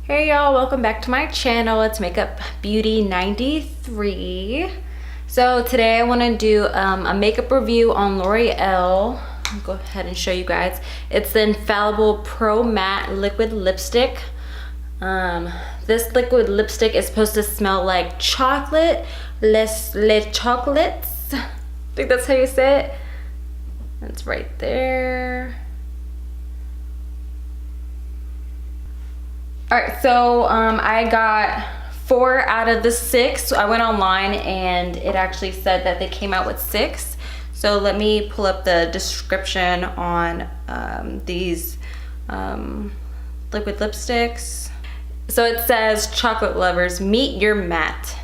Hey y'all, welcome back to my channel. It's Makeup Beauty 93. So today I want to do a makeup review on L'Oreal. I'll go ahead and show you guys. It's the Infallible Pro Matte Liquid Lipstick. This liquid lipstick is supposed to smell like chocolate, les chocolates. I think that's how you say it. That's right there. All right, so I got 4 out of the 6. So I went online and it actually said that they came out with 6. So let me pull up the description on these liquid lipsticks. So it says, chocolate lovers, meet your matte.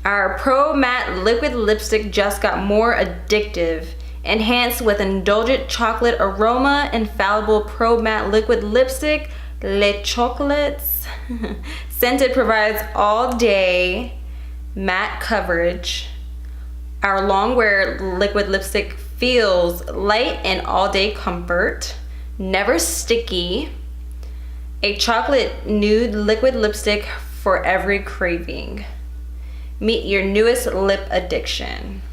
Our Pro Matte Liquid Lipstick just got more addictive. Enhanced with indulgent chocolate aroma, Infallible Pro Matte Liquid Lipstick, Les Chocolates. Scented provides all day matte coverage. Our long wear liquid lipstick feels light and all day comfort. Never sticky. A chocolate nude liquid lipstick for every craving. Meet your newest lip addiction.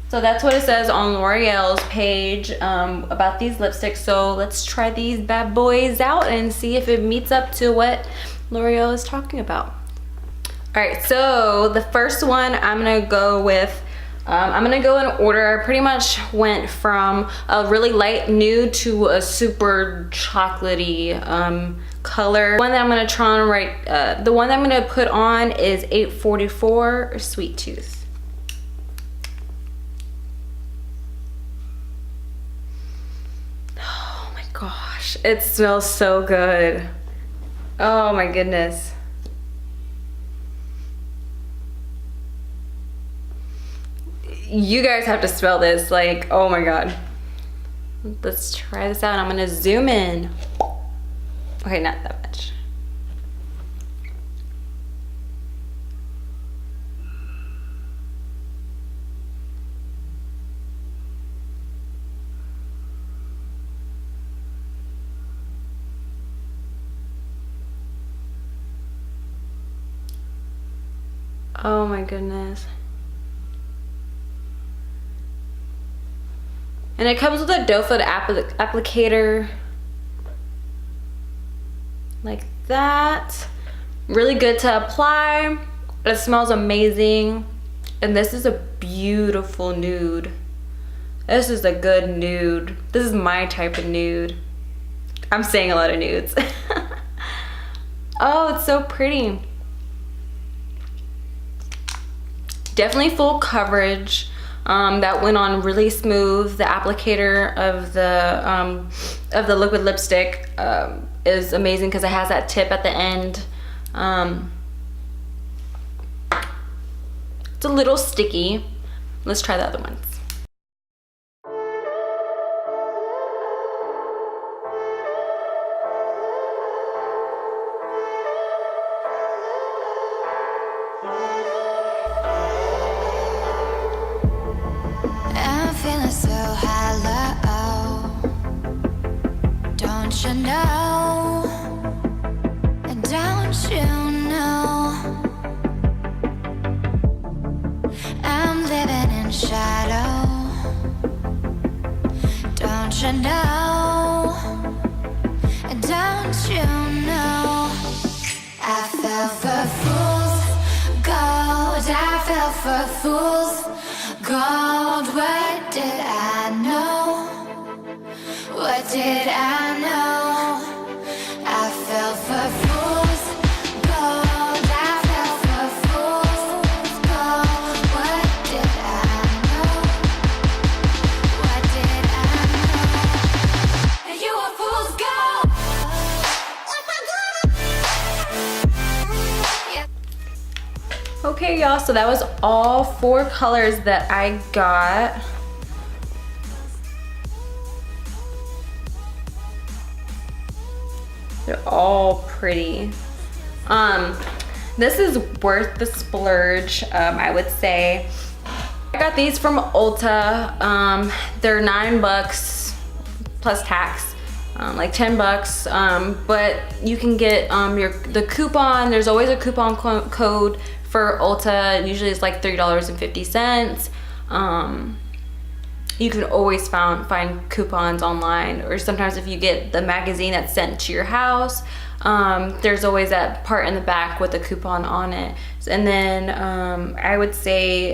So that's what it says on L'Oreal's page about these lipsticks. So let's try these bad boys out and see if it meets up to what L'Oreal is talking about. All right, so the first one I'm gonna go with, I'm gonna go in order. I pretty much went from a really light nude to a super chocolatey color. The one that I'm gonna try on the one that I'm gonna put on is 844 Sweet Tooth. Gosh, it smells so good. Oh my goodness. You guys have to smell this, like, oh my god. Let's try this out. I'm gonna zoom in. Okay, not that much. Oh my goodness. And it comes with a doe foot applicator. Like that. Really good to apply. It smells amazing. And this is a beautiful nude. This is a good nude. This is my type of nude. I'm saying a lot of nudes. Oh, it's so pretty. Definitely full coverage. That went on really smooth. The applicator of the liquid lipstick is amazing because it has that tip at the end. It's a little sticky. Let's try the other ones. Feeling so hollow, don't you know, don't you know, I'm living in shadow, don't you know, don't you know, I fell for fool's gold, I fell for fool's gold. What did I know? What did I know? I fell for fool's gold. I fell for fool's gold. What did I know? What did I know? You were fool's gold. Okay, y'all, so that was all 4 colors that I got. They're all pretty. This is worth the splurge, I would say. I got these from Ulta. They're $9 plus tax. like 10 bucks. But you can get the coupon. There's always a coupon code for Ulta. Usually it's like $3.50. You can always find coupons online, or sometimes if you get the magazine that's sent to your house, there's always that part in the back with a coupon on it. And then I would say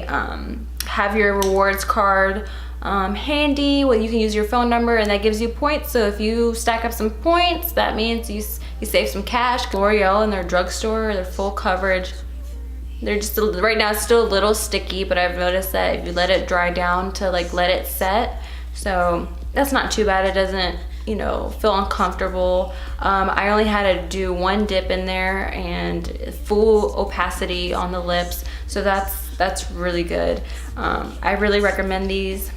have your rewards card handy. Well, you can use your phone number, and that gives you points. So if you stack up some points, that means you save some cash. L'Oreal and their drugstore, their full coverage. They're just right now it's still a little sticky, but I've noticed that if you let it dry down to like let it set, so that's not too bad. It doesn't, you know, feel uncomfortable. I only had to do one dip in there and full opacity on the lips, so that's really good. I really recommend these,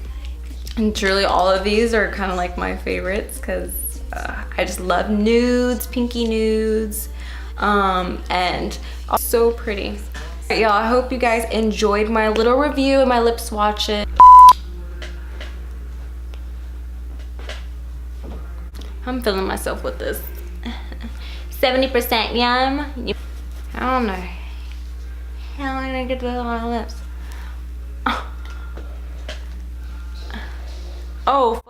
and truly all of these are kind of like my favorites because I just love nudes, pinky nudes, and so pretty. Alright, y'all, I hope you guys enjoyed my little review and my lip swatches. I'm feeling myself with this. 70% yum. I don't know how am I gonna get that on my lips. Oh.